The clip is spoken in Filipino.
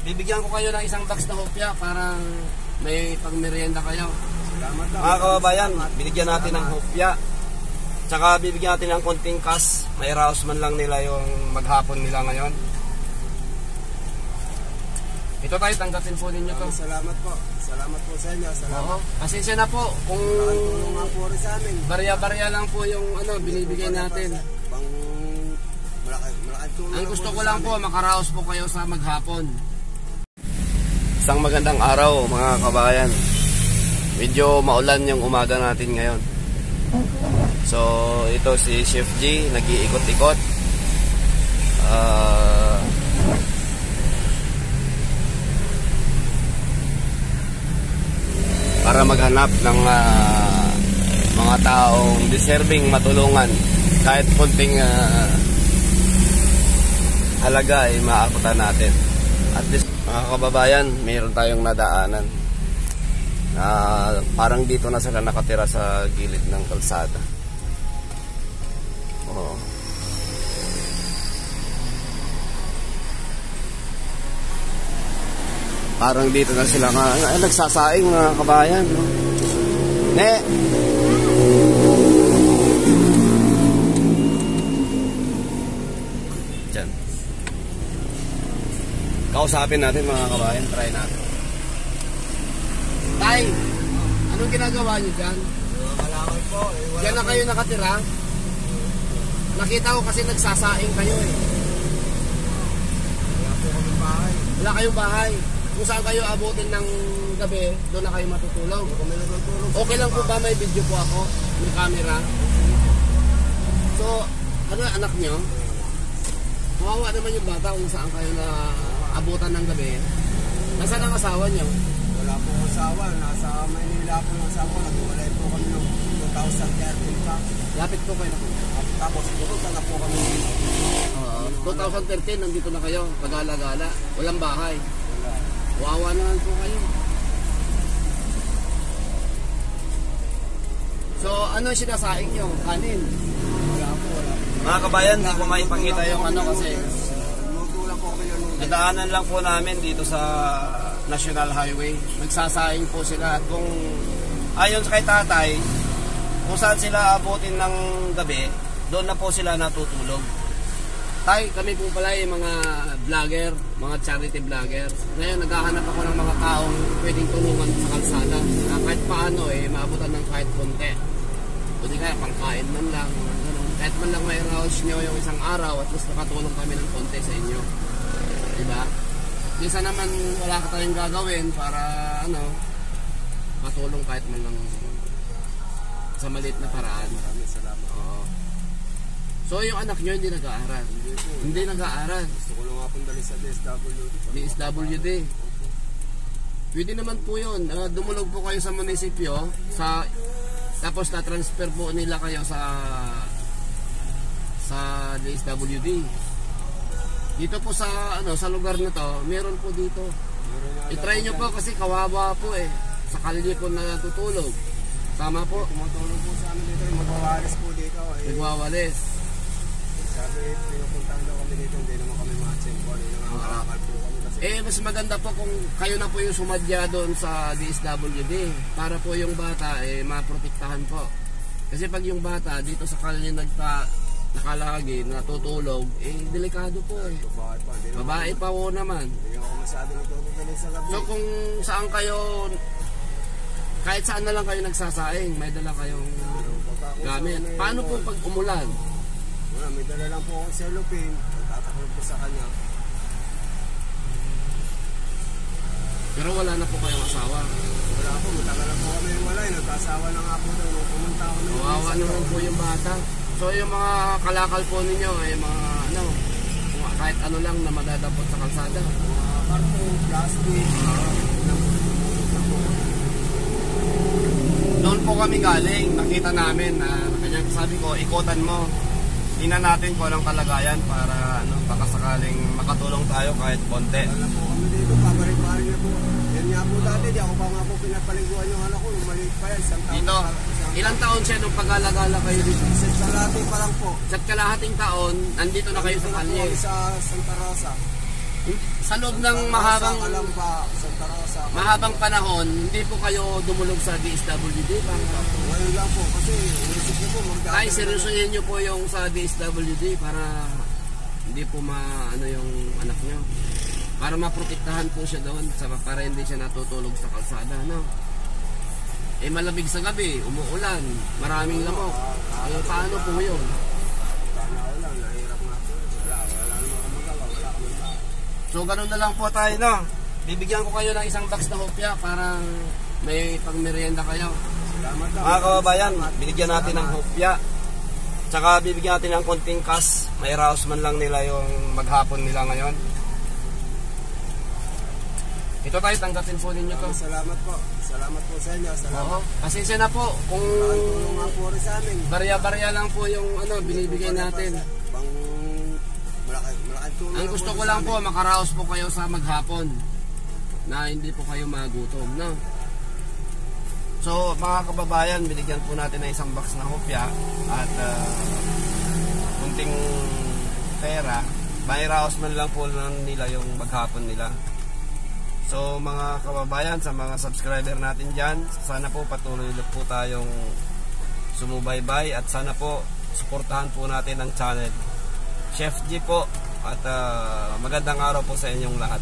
bibigyan ko kayo ng isang box na hopya para may pangmerienda kayo. Salamat daw. Mga kababayan, binigyan natin ng hopya. Tsaka bibigyan natin ng konting cash. May raos man lang nila yung maghapon nila ngayon. Ito tayo, tanggapin po ninyo to. Salamat po. Salamat po sa inyo. Salamat. Pasensya na po kung barya-barya lang po yung binibigay natin. Ang gusto ko lang po, makaraos po kayo sa maghapon. Isang magandang araw mga kabayan. Medyo maulan yung umaga natin ngayon. So ito si Chef G, nag-iikot-ikot. Para maghanap ng mga taong deserving matulungan. Kahit konting halaga ay maakutan natin. At least mga kababayan, mayroon tayong nadaanan. Parang dito na sila nakatira sa gilid ng kalsada. Oo. Parang dito na sila nagsasaing mga kabayan, no? Diyan. Kausapin natin mga kabayan, try natin. Tay, anong ginagawa niyo dyan? Malakal po. Diyan na kayo nakatira? Nakita ko kasi nagsasaing kayo eh. Wala po kami bahay. Wala kayong bahay. Kung saan kayo abutin ng gabi, doon na kayo matutulog. Okay lang po ba may video po ako? May camera? So, ano anak nyo? Kawawa naman yung bata kung saan kayo na abutan ng gabi. Nasaan ang asawa nyo? Wala po asawa. Nasa Maynila po ng asawa. Nagwalay po kami ng 2013 pa. Lapit po kayo na po. Tapos siguro na po kami. 2013, nandito na kayo. Pagala-gala. Walang bahay. Wawa naman po kayo. So, ano sinasaing nyo? Kanin? Wala po. Mga kabayan, hindi ko maipakita yung kasi nadaanan lang po namin dito sa National Highway. Nagsasaing po sila at kung ayon kay tatay, kung saan sila abutin ng gabi, doon na po sila natutulog. Tay, kami po pala yung mga vlogger, mga charity vlogger. Ngayon, naghahanap ako ng mga taong pwedeng tulungan sa kalsada. Kahit paano, maabutan ng kahit konti. O di kaya, pangkain man lang. Kahit man lang may raos nyo yung isang araw, at least nakatulong kami ng konti sa inyo. Diba? Isa naman, wala ka tayong gagawin para, matulong kahit man lang sa maliit na paraan. Maraming salamat. So yung anak nyo hindi nag-aaral? Hindi nag-aaral. Gusto ko lang nga pong dali sa DSWD. DSWD. Pwede naman po yun. Dumulog po kayo sa munisipyo, tapos na-transfer po nila kayo sa DSWD. Dito po sa lugar na to, meron po dito. I-try nyo po kasi kawawa po sa kalye po natutulog. Tama po. Tumutulong po sa amin dito. Magwawalis po dito. Nagwawalis. Sabi, pinupuntahan daw kami dito, hindi naman kami matching po. Hindi naman makakal po kami kasi. Mas maganda po kung kayo na po yung sumadya doon sa DSWD para po yung bata maprotektahan po. Kasi pag yung bata dito sa kalye nakalagi, natutulog, delikado po Babae pa po naman. Hindi ako masyadong itutuloy sa gabi. So kung saan kayo, kahit saan na lang kayo nagsasaing, may dala kayong gamit. Paano po pag umulan? May dala lang po akong cellophane. Tatakot po sa kanya. Pero wala na po kayong asawa. Wala po, matagal na po kami wala. Nagkasawa na nga po doon. Pumunta ako na. Kawawa naman po yung bata. So yung mga kalakal po ninyo ay mga kahit ano lang na madadapot sa kalsada. Mga karton, plastic, Doon po kami galing, nakita namin na kanya sabi ko, ikutan mo. Tingnan natin kung anong kalagayan para baka sakaling makatulong tayo kahit konti. Wala po kami dito, pabalik-balik na po. Yan nga po dati, di ako pa nga po pinapaliguan yung anak ko, yung maliit pa yan, isang taon. Dito, ilang taon siya nung pag-alagala kayo dito? Sa kalahati pa lang po. Sa kalahating taon, nandito na kayo sa kalye. Sa Santa Rosa. Sa loob ng mahabang Santa Rosa. mahabang panahon, hindi po kayo dumulog sa DSWD? Ngayon lang po, kasi inisip ko po mag-aaral. Ay, seryosohin nyo po yung sa DSWD para hindi po ano yung anak nyo. Para maprotektahan po siya doon, para hindi siya natutulog sa kalsada, no? Eh, malamig sa gabi, umuulan, maraming lamok. Eh, paano po yun? Wala, nahirap nga po. Wala naman kami magawa, wala kami tao. So, ganun na lang po tayo, no? Bibigyan ko kayo ng isang box na hopya para may pangmerienda kayo. Salamat lang. Mga kababayan, binigyan natin ng hopya. Tsaka bibigyan natin ng konting cash. May raos man lang nila yung maghapon nila ngayon. Ito tayo, tanggapin po ninyo to. Salamat po. Salamat po sa inyo. Salamat. Oo. Pasensya na po kung Tulong nga po rin sa amin. barya-barya lang po yung binibigay natin. Pang malaki tulong. Ang gusto ko lang po, makaraos po kayo sa maghapon na hindi po kayo magutom, no? So, mga kababayan, binigyan po natin ng isang box na hopya at kunting pera. May raos man lang po nila yung maghapon nila. So, mga kababayan, sa mga subscriber natin dyan, sana po patuloy po tayong sumubaybay at sana po suportahan po natin ang channel Chef G po at magandang araw po sa inyong lahat.